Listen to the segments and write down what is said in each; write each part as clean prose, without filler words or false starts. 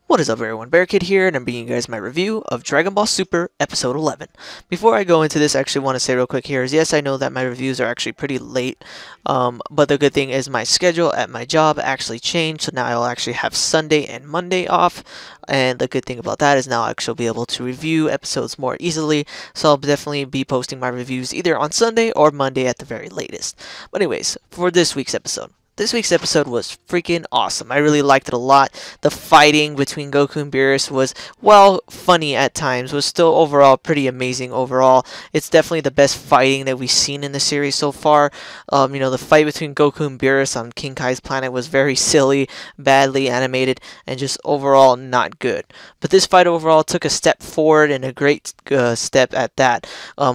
What is up everyone, Bearkid here, and I'm bringing you guys my review of Dragon Ball Super Episode 11. Before I go into this, I actually want to say real quick here is, yes, I know that my reviews are actually pretty late, but the good thing is my schedule at my job actually changed, so now I'll actually have Sunday and Monday off, and the good thing about that is now I'll actually be able to review episodes more easily, so I'll definitely be posting my reviews either on Sunday or Monday at the very latest. But anyways, for this week's episode. This week's episode was freaking awesome. I really liked it a lot. The fighting between Goku and Beerus was, well, funny at times. Was still overall pretty amazing overall. It's definitely the best fighting that we've seen in the series so far. The fight between Goku and Beerus on King Kai's planet was very silly, badly animated, and just overall not good. But this fight overall took a step forward, and a great step at that,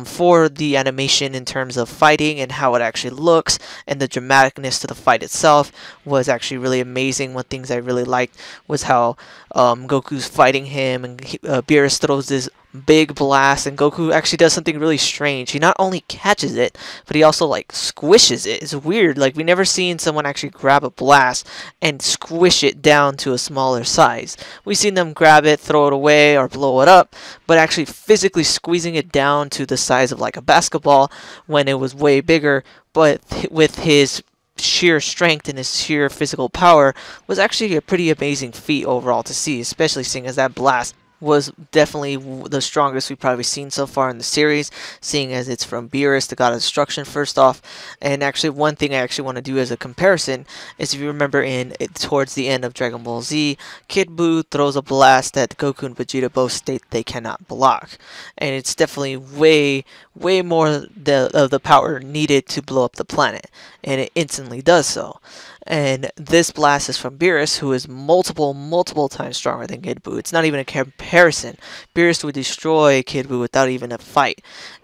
for the animation in terms of fighting and how it actually looks, and the dramaticness to the fight itself was actually really amazing. One things I really liked was how Goku's fighting him, and Beerus throws this big blast, and Goku actually does something really strange. He not only catches it, but he also like squishes it. It's weird. Like, we never seen someone actually grab a blast and squish it down to a smaller size. We've seen them grab it, throw it away, or blow it up, but actually physically squeezing it down to the size of like a basketball when it was way bigger, but with his sheer strength and his sheer physical power was actually a pretty amazing feat overall to see, especially seeing as that blast was definitely the strongest we've probably seen so far in the series, seeing as it's from Beerus, the God of Destruction, first off. And actually, one thing I actually want to do as a comparison is, if you remember towards the end of Dragon Ball Z, Kid Buu throws a blast that Goku and Vegeta both state they cannot block. And it's definitely way more of the power needed to blow up the planet, and it instantly does so. And this blast is from Beerus, who is multiple times stronger than Kid Buu. It's not even a comparison. Beerus would destroy Kid Buu without even a fight.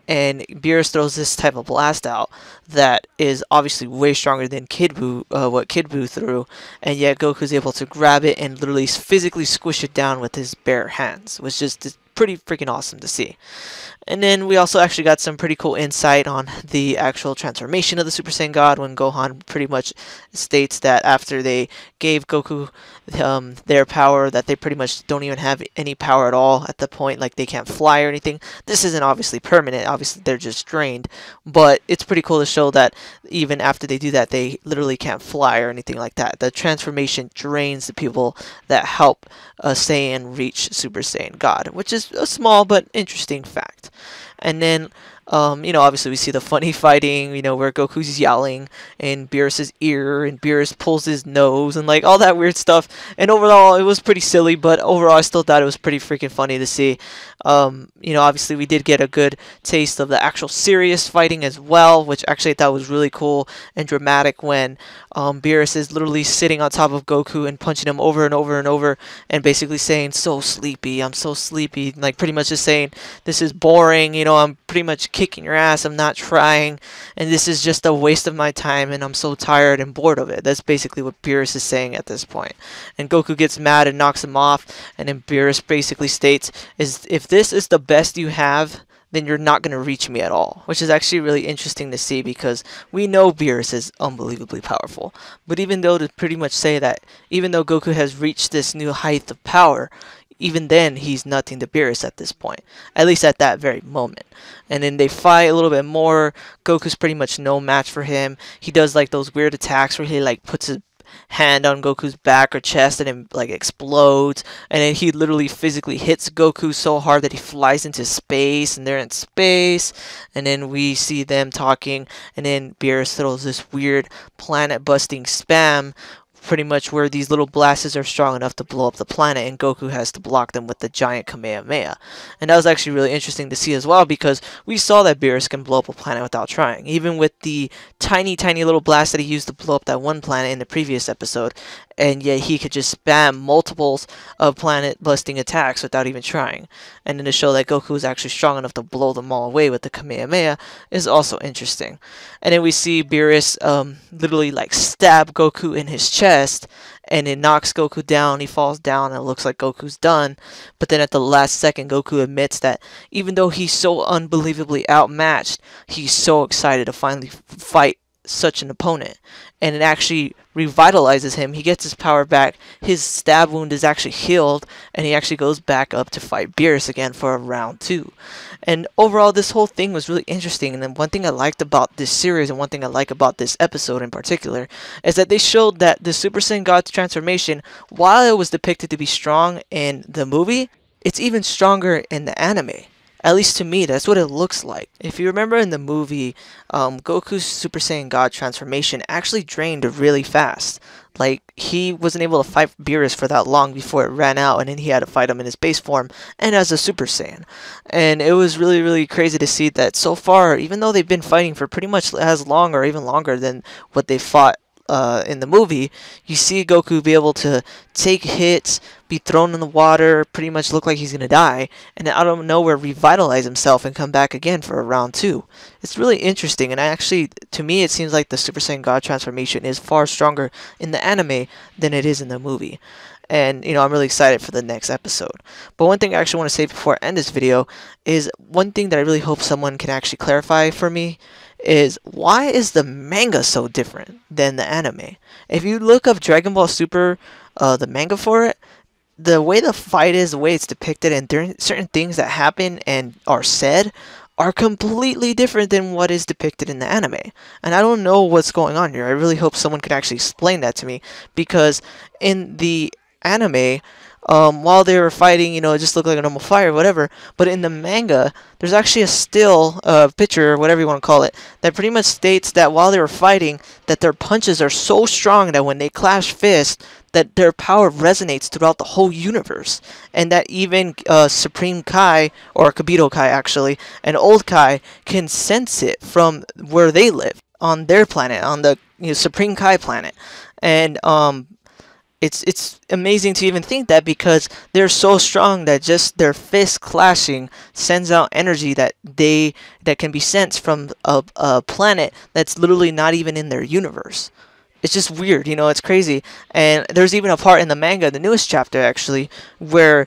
And Beerus throws this type of blast out that is obviously way stronger than what Kid Buu threw, and yet Goku's able to grab it and literally physically squish it down with his bare hands, which is just pretty freaking awesome to see. And then we also actually got some pretty cool insight on the actual transformation of the Super Saiyan God, when Gohan pretty much states that after they gave Goku their power, that they pretty much don't even have any power at all at the point, like they can't fly or anything. This isn't obviously permanent, obviously they're just drained, but it's pretty cool to show that even after they do that, they literally can't fly or anything like that. The transformation drains the people that help a Saiyan reach Super Saiyan God, which is a small but interesting fact. And then, obviously we see the funny fighting, where Goku's yelling in Beerus' ear, and Beerus pulls his nose, and like all that weird stuff. And overall, it was pretty silly, but overall, I still thought it was pretty freaking funny to see. Obviously we did get a good taste of the actual serious fighting as well, which actually I thought was really cool and dramatic, when Beerus is literally sitting on top of Goku and punching him over and over and over, and basically saying, "So sleepy, I'm so sleepy," like pretty much just saying, "This is boring, I'm pretty much kicking your ass, I'm not trying, and this is just a waste of my time, and I'm so tired and bored of it." That's basically what Beerus is saying at this point. And Goku gets mad and knocks him off, and then Beerus basically states, "If this is the best you have, then you're not going to reach me at all," which is actually really interesting to see, because we know Beerus is unbelievably powerful. But even though, to pretty much say that, even though Goku has reached this new height of power, even then he's nothing to Beerus at this point, at least at that very moment. And then they fight a little bit more. Goku's pretty much no match for him. He does like those weird attacks where he like puts his hand on Goku's back or chest, and it like explodes, and then he literally physically hits Goku so hard that he flies into space, and they're in space. And then we see them talking, and then Beerus throws this weird planet busting spam, pretty much where these little blasts are strong enough to blow up the planet, and Goku has to block them with the giant Kamehameha. And that was actually really interesting to see as well, because we saw that Beerus can blow up a planet without trying, even with the tiny little blast that he used to blow up that one planet in the previous episode, and yet he could just spam multiples of planet busting attacks without even trying. And then to show that Goku is actually strong enough to blow them all away with the Kamehameha is also interesting. And then we see Beerus literally like stab Goku in his chest, and it knocks Goku down. He falls down, and it looks like Goku's done. But then at the last second, Goku admits that even though he's so unbelievably outmatched, he's so excited to finally fight such an opponent, and it actually revitalizes him. He gets his power back, his stab wound is actually healed, and he actually goes back up to fight Beerus again for a round 2. And overall, this whole thing was really interesting. And then one thing I liked about this series, and one thing I like about this episode in particular, is that they showed that the Super Saiyan God's transformation, while it was depicted to be strong in the movie, it's even stronger in the anime. At least to me, that's what it looks like. If you remember in the movie, Goku's Super Saiyan God transformation actually drained really fast. Like, he wasn't able to fight Beerus for that long before it ran out, and then he had to fight him in his base form and as a Super Saiyan. And it was really, really crazy to see that so far, even though they've been fighting for pretty much as long or even longer than what they fought in the movie, you see Goku be able to take hits, be thrown in the water, pretty much look like he's gonna die, and out of nowhere revitalize himself and come back again for a round 2. It's really interesting, and to me, it seems like the Super Saiyan God transformation is far stronger in the anime than it is in the movie. And, you know, I'm really excited for the next episode. But one thing I actually want to say before I end this video is one thing that I really hope someone can actually clarify for me is, why is the manga so different than the anime? If you look up Dragon Ball Super, the manga for it, the way the fight is, the way it's depicted, and certain things that happen and are said are completely different than what is depicted in the anime. And I don't know what's going on here. I really hope someone can actually explain that to me, because in the anime, while they were fighting, you know, it just looked like a normal fight or whatever. But in the manga, there's actually a still picture, whatever you want to call it, that pretty much states that while they were fighting, that their punches are so strong that when they clash fists, that their power resonates throughout the whole universe, and that even Supreme Kai, or Kabuto Kai actually, and Old Kai can sense it from where they live on their planet, on the Supreme Kai planet. And it's amazing to even think that, because they're so strong that just their fists clashing sends out energy that can be sensed from a planet that's literally not even in their universe. It's just weird, you know, it's crazy. And there's even a part in the manga, the newest chapter actually, where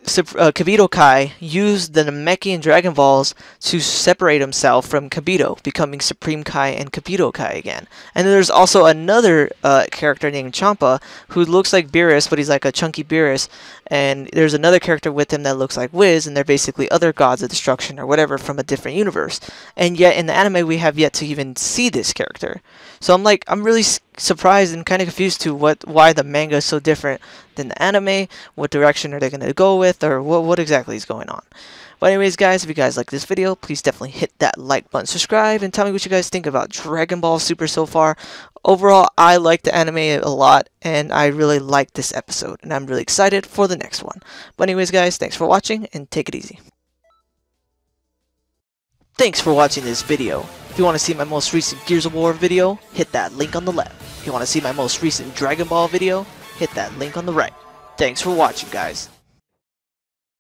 Kabuto Kai used the Namekian Dragon Balls to separate himself from Kabuto, becoming Supreme Kai and Kabuto Kai again. And then there's also another character named Champa, who looks like Beerus, but he's like a chunky Beerus. And there's another character with him that looks like Wiz, and they're basically other gods of destruction or whatever from a different universe. And yet in the anime, we have yet to even see this character. So I'm really surprised and kind of confused to why the manga is so different than the anime. What direction are they going to go with, or what exactly is going on? But anyways, guys, if you guys like this video, please definitely hit that like button, subscribe, and tell me what you guys think about Dragon Ball Super so far. Overall, I like the anime a lot, and I really like this episode, and I'm really excited for the next one. But anyways, guys, thanks for watching, and take it easy. Thanks for watching this video. If you want to see my most recent Gears of War video, hit that link on the left. If you want to see my most recent Dragon Ball video, hit that link on the right. Thanks for watching, guys.